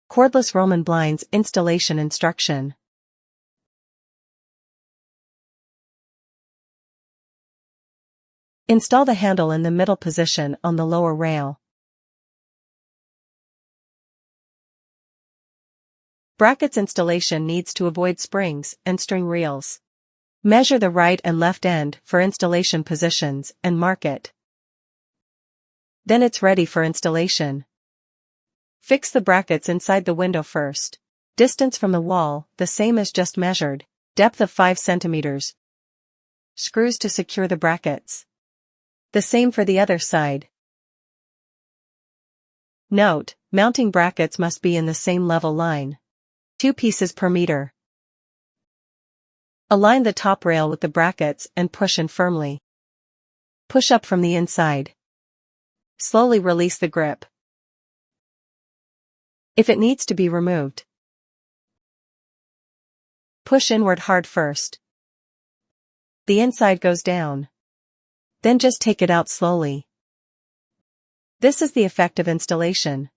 Cordless Roman Blinds Installation Instruction. Install the handle in the middle position on the lower rail. Brackets installation needs to avoid springs and string reels. Measure the right and left end for installation positions and mark it. Then it's ready for installation. Fix the brackets inside the window first. Distance from the wall, the same as just measured, depth of 5 centimeters. Screws to secure the brackets. The same for the other side. Note, mounting brackets must be in the same level line. 2 pieces per meter. Align the top rail with the brackets and push in firmly. Push up from the inside. Slowly release the grip. If it needs to be removed, push inward hard first. The inside goes down. Then just take it out slowly. This is the effect of installation.